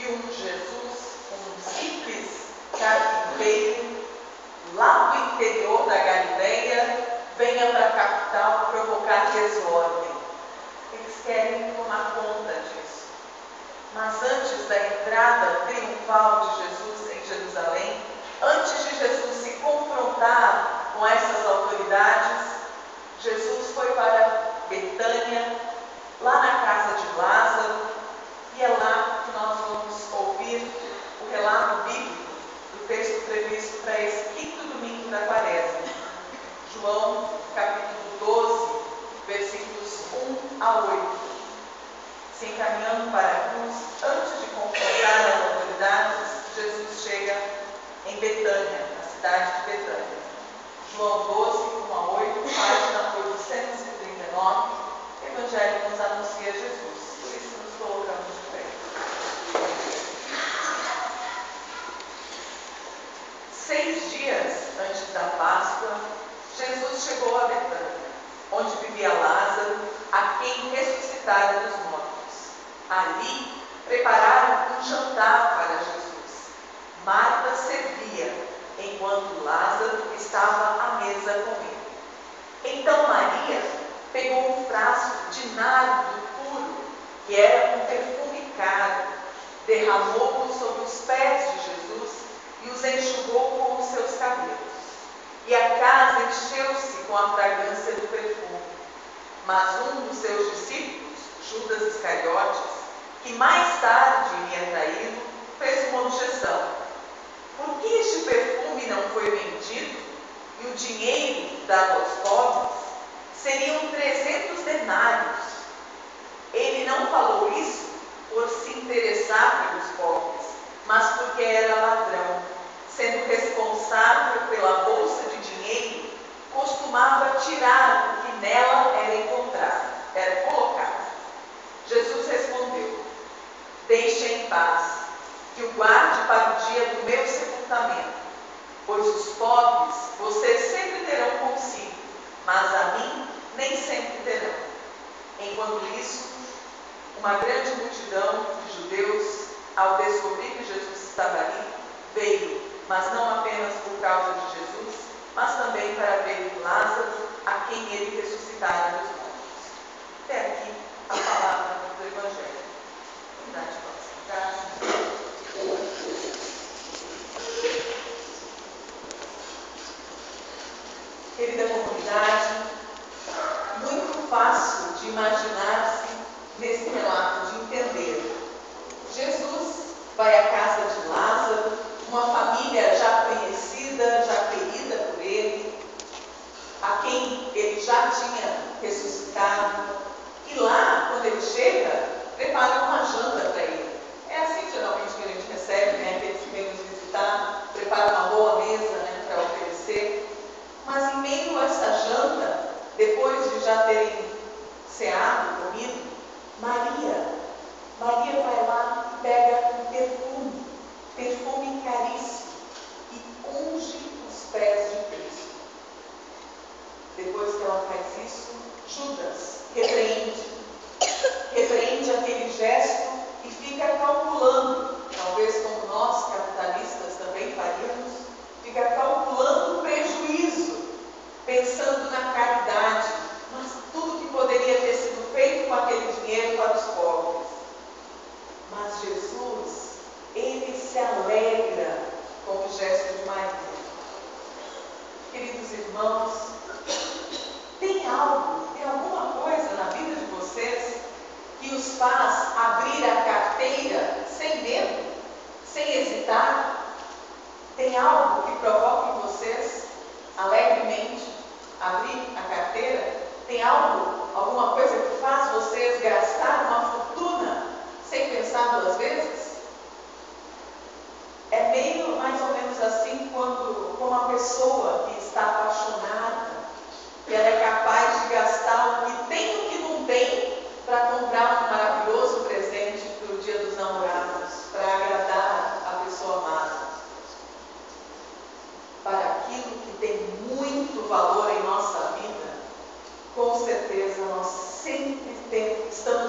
um Jesus, um simples carpinteiro, lá do interior da Galileia, venha para a capital provocar desordem. Eles querem tomar conta disso. Mas antes da entrada triunfal de Jesus em Jerusalém, antes de Jesus se confrontar com essas autoridades, Jesus foi para Betânia, lá na casa de Lázaro, e é lá que nós vamos ouvir o relato bíblico do texto previsto para esse quinto domingo da Quaresma. João, capítulo 12, versículos 1 a 8. Se encaminhando para a cruz, antes de confrontar as autoridades, Jesus chega em Betânia, na cidade de Betânia. João 12, 1 a 8, página 839, o Evangelho nos anuncia Jesus. Por isso nos colocamos de pé. 6 dias antes da Páscoa, Jesus chegou a Betânia, onde vivia Lázaro, a quem ressuscitara dos mortos. Ali prepararam um jantar para Jesus. Marta servia, enquanto Lázaro estava à mesa com ele. Então Maria pegou um frasco de nardo puro, que era um perfume caro, derramou-o sobre os pés de Jesus e os enxugou com os seus cabelos. E a casa encheu-se com a fragrância do perfume. Mas um dos seus discípulos, Judas Iscariotes, que mais tarde iria traí-lo, fez uma objeção. Por que este perfume não foi vendido e o dinheiro dado aos pobres? Seriam 300 denários. Ele não falou isso por se interessar pelos pobres, mas porque era ladrão. Sendo responsável pela bolsa de dinheiro, costumava tirar o que nela era encontrado, era colocado. Jesus respondeu: deixe em paz, que o guarde para o dia do meu sepultamento, pois os pobres vocês sempre terão consigo, mas a mim nem sempre terão. Enquanto isso, uma grande multidão de judeus, ao descobrir que Jesus estava ali, veio, mas não apenas por causa de Jesus, mas também para ver Lázaro, a quem ele ressuscitara dos mortos. Até aqui a palavra do Evangelho. Unidade nossa. Querida comunidade, muito fácil de imaginar-se nesse relato, de entender. Jesus vai à casa de Lázaro, uma família já conhecida, já querida por ele, a quem ele já tinha ressuscitado. E lá, quando ele chega, prepara uma janta para ele. É assim geralmente que a gente recebe, né? Aqueles que vêm nos visitar, prepara uma boa mesa, né, para oferecer. Mas em meio a essa janta, depois de já terem ceado, comido, Maria vai lá e pega um perfume caríssimo, e unge os pés de Cristo. Depois que ela faz isso, Judas repreende aquele gesto e fica calculando, talvez como nós capitalistas também faríamos, fica calculando o prejuízo, pensando na caridade, mas tudo que poderia ter sido feito com aquele dinheiro para os pobres. Mas Jesus, ele se alegra com o gesto de Maria. Queridos irmãos, tem alguma coisa na vida de vocês que os faz abrir a carteira sem medo, sem hesitar? Tem algo que provoca em vocês alegremente abrir a carteira? Tem alguma coisa que faz vocês gastar uma fortuna sem pensar 2 vezes? É meio mais ou menos assim quando uma pessoa que está apaixonada, que ela é capaz de gastar o que tem e o que não tem para comprar um maravilhoso presente para o Dia dos Namorados, para agradar a pessoa amada. Para aquilo que tem muito valor em nossa vida, com certeza nós sempre estamos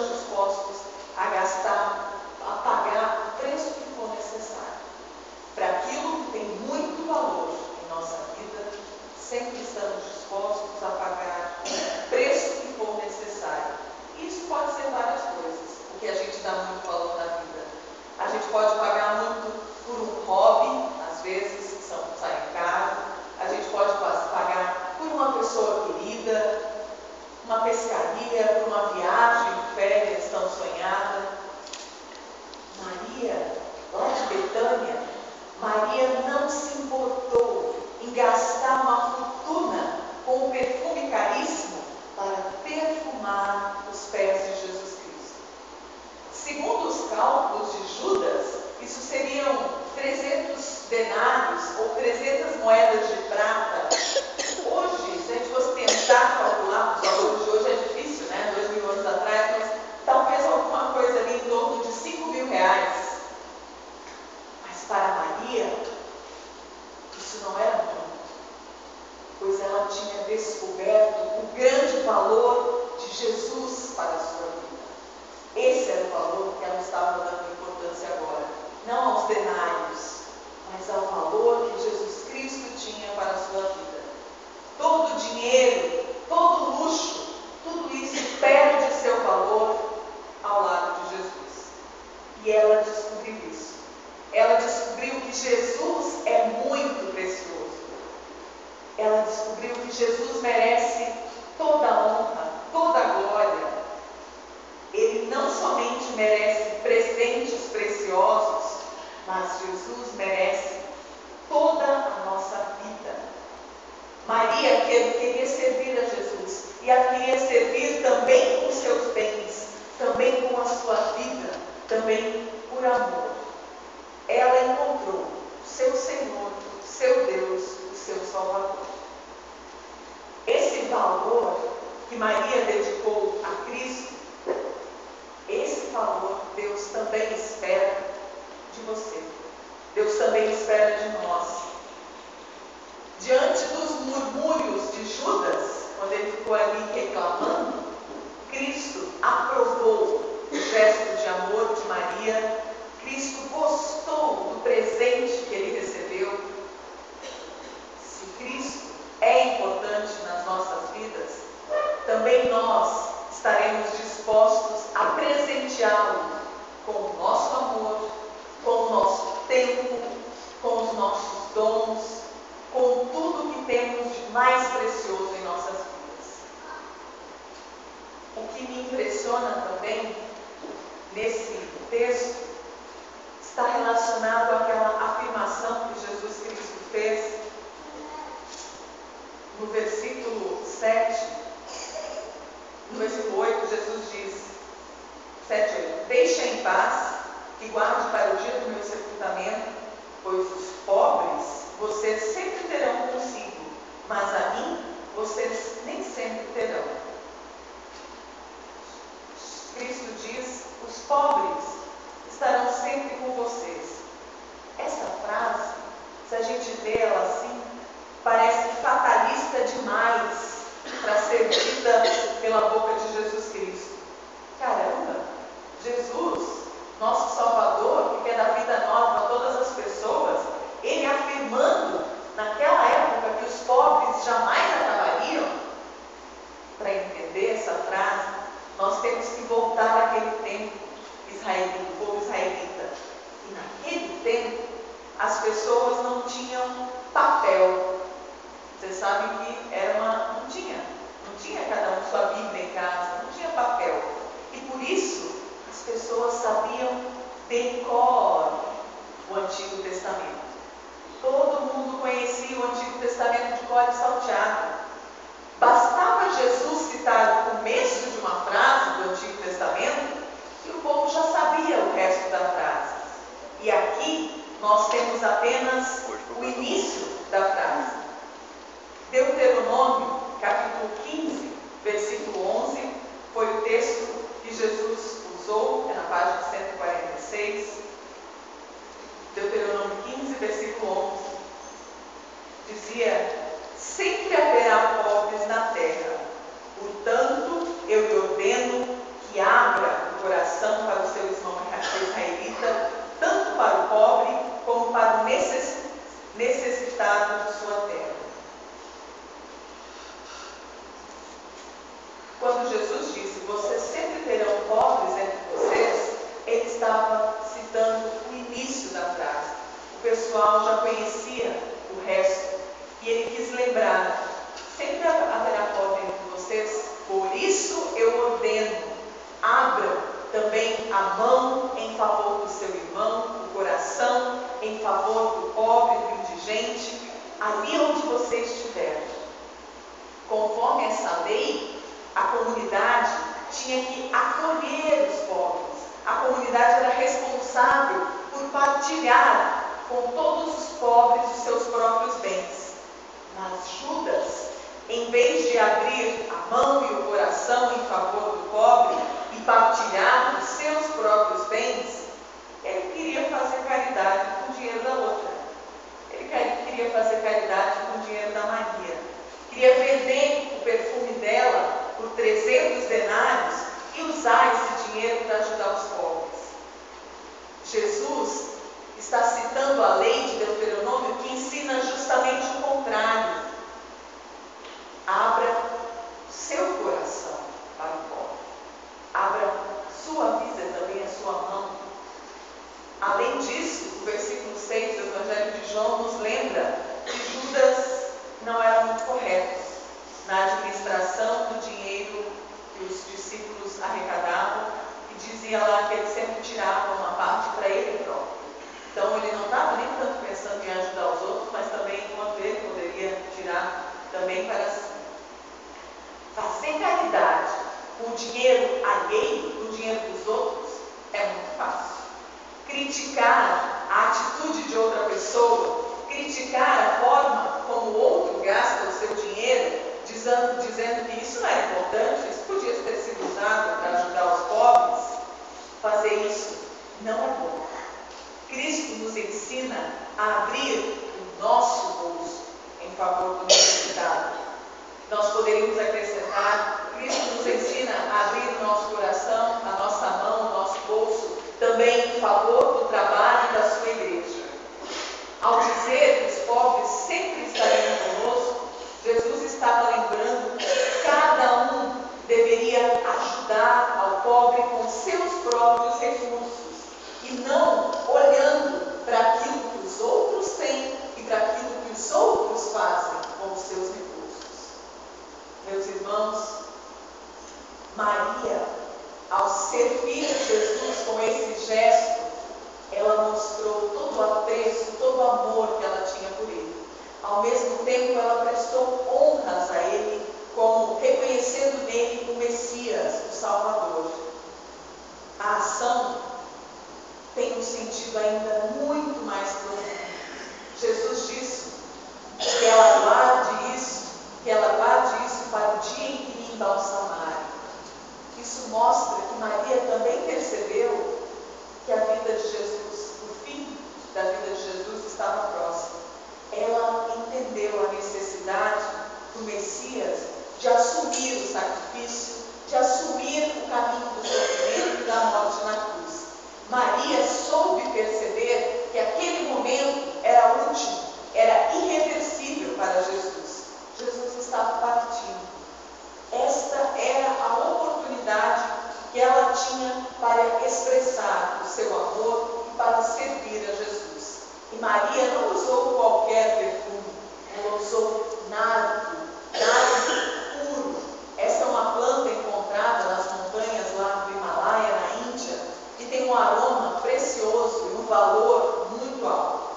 pode pagar muito por um hobby, às vezes sai caro. A gente pode pagar por uma pessoa querida, uma pescaria, por uma viagem de férias tão sonhada. Maria, lá de Betânia, Maria não se importou em gastar uma fortuna com um perfume caríssimo para perfumar os pés de Jesus Cristo. Segundo os cálculos de Judas, isso seriam 300 denários ou 300 moedas de prata. Hoje, se a gente fosse tentar calcular os valores de hoje, é difícil, né? 2000 anos atrás, mas talvez alguma coisa ali em torno de 5 mil reais. Mas para Maria, isso não era muito, pois ela tinha descoberto o grande valor de Jesus para a sua vida. Esse era o valor que ela estava dando importância agora, não aos denários, mas ao valor que Jesus Cristo tinha para a sua vida. Todo o dinheiro, todo o luxo, tudo isso perde seu valor ao lado de Jesus. E ela descobriu isso. Ela descobriu que Jesus é muito precioso. Ela descobriu que Jesus merece toda a honra, toda a glória. Ele não somente merece presentes preciosos, mas Jesus merece toda a nossa vida. Maria queria servir a Jesus e a queria servir também com seus bens, também com a sua vida, também por amor. Ela encontrou o seu Senhor, o seu Deus, o seu Salvador. Esse valor que Maria dedicou a Cristo, esse valor Deus também espera de você. Deus também espera de nós. Diante dos murmúrios de Judas, quando ele ficou ali reclamando, Cristo aprovou o gesto de amor de Maria. Cristo gostou do presente que ele recebeu. Se Cristo é importante nas nossas vidas, também nós estaremos dispostos a presenteá-lo com o nosso amor, com o nosso tempo, com os nossos dons, com tudo que temos de mais precioso em nossas vidas. O que me impressiona também nesse texto está relacionado àquela afirmação que Jesus Cristo fez no versículo 7, no versículo 8, Jesus diz, 7, 8, deixa em paz e guarde para o dia do meu sepultamento, pois os pobres vocês sempre terão consigo, mas a mim vocês nem sempre terão. Cristo diz, os pobres estarão sempre com vocês. Essa frase, se a gente lê ela assim, parece fatalista demais para ser dita pela boca de Jesus Cristo. Caramba, Jesus, nosso Salvador, que quer dar vida nova a todas as pessoas, ele afirmando naquela época que os pobres jamais acabariam. Para entender essa frase, nós temos que voltar àquele tempo israelita, do povo israelita. E naquele tempo, as pessoas não tinham papel. Vocês sabem que não tinha cada um sua Bíblia em casa, não tinha papel. E por isso, as pessoas sabiam de cor o Antigo Testamento. Todo mundo conhecia o Antigo Testamento de cor e salteado. Bastava Jesus citar o começo de uma frase do Antigo Testamento e o povo já sabia o resto da frase. E aqui nós temos apenas o início da frase. Deuteronômio, capítulo 15, versículo 11, foi o texto que Jesus usou, é na página 146. Deuteronômio 15, versículo 11, dizia, sempre haverá pobres na terra, portanto eu lhe ordeno que abra o coração para o seu irmão israelita, tanto para o pobre como para o necessitado de sua terra. Quando Jesus disse, vocês sempre terão pobres entre vocês, ele estava citando o início também a mão em favor do seu irmão, o coração em favor do pobre, do indigente, ali onde você estiver. Conforme essa lei, a comunidade tinha que acolher os pobres. A comunidade era responsável por partilhar com todos os pobres os seus próprios bens. Mas Judas, em vez de abrir a mão e o coração em favor do pobre e partilhar os seus próprios bens, ele queria fazer caridade com o dinheiro da outra. Ele queria fazer caridade com o dinheiro da Maria. Queria vender o perfume dela por 300 denários e usar esse dinheiro para ajudar os pobres. Jesus está citando a lei de Deuteronômio que ensina justamente o contrário. Abra seu coração para o pobre. Abra sua vida também, a sua mão. Além disso, o versículo 6 do Evangelho de João nos lembra que Judas não era muito correto na administração do dinheiro que os discípulos arrecadavam, e dizia lá que ele sempre tirava uma parte para ele próprio. Então ele não estava nem tanto pensando em ajudar os outros, mas também enquanto ele poderia tirar também para si. Fazer caridade com o dinheiro alheio, com o dinheiro dos outros, é muito fácil. Criticar a atitude de outra pessoa, criticar a forma como o outro gasta o seu dinheiro, dizendo que isso não era importante, isso podia ter sido usado para ajudar os pobres, fazer isso não é bom. Cristo nos ensina a abrir o nosso bolso em favor do necessitado. Nós poderíamos acrescentar, Cristo nos ensina a abrir o nosso coração, a nossa mão, o nosso bolso, também em favor do trabalho da sua igreja. Ao dizer que os pobres sempre estariam conosco, Jesus estava lembrando que cada um deveria ajudar ao pobre com seus próprios recursos e não olhando para aquilo que os outros têm e para aquilo que os outros fazem com os seus recursos. Meus irmãos, Maria, ao servir Jesus com esse gesto, ela mostrou todo o apreço, todo o amor que ela tinha por ele. Ao mesmo tempo, ela prestou honras a ele, como reconhecendo nele o Messias, o Salvador. A ação tem um sentido ainda muito mais profundo. Jesus disse que ela guarde isso para o dia em que iria embalsamar. Isso mostra que Maria também percebeu que a vida de Jesus, o fim da vida de Jesus estava próximo. Ela entendeu a necessidade do Messias de assumir o sacrifício, de assumir o caminho do sofrimento e da morte na cruz. Maria soube perceber que aquele momento era último, era irreversível para Jesus. Jesus estava partindo. Esta era a oportunidade que ela tinha para expressar o seu amor e para servir a Jesus. E Maria não usou qualquer perfume, ela usou nardo puro. Essa é uma planta encontrada nas montanhas lá do Himalaia, na Índia, que tem um aroma precioso e um valor muito alto.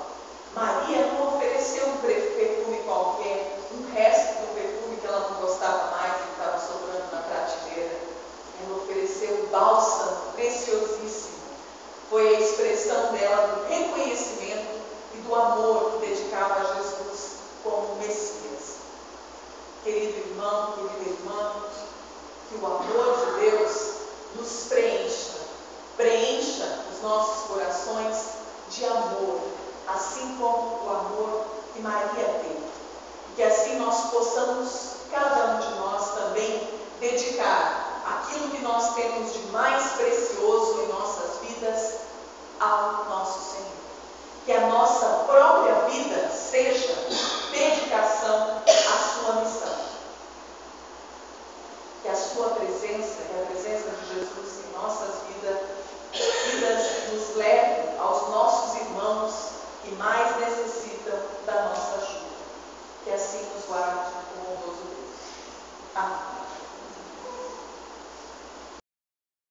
Maria não ofereceu um perfume qualquer, um resto do perfume que ela não gostava mais e que estava sobrando na prateleira. Ela ofereceu um bálsamo preciosíssimo. Foi a expressão dela do reconhecimento e do amor que dedicava a Jesus como Messias. Querido irmão, querida irmã, que o amor de Deus nos preencha os nossos corações de amor, assim como o amor que Maria teve. E que assim nós possamos, cada um de nós também, dedicar aquilo que nós temos de mais precioso em nossas vidas ao nosso Senhor. Que a nossa própria vida seja dedicação à sua missão. Que a sua presença e a presença de Jesus em nossas vidas nos leve aos nossos irmãos que mais necessitam da nossa ajuda. Que assim nos guarde o bondoso Deus. Amém.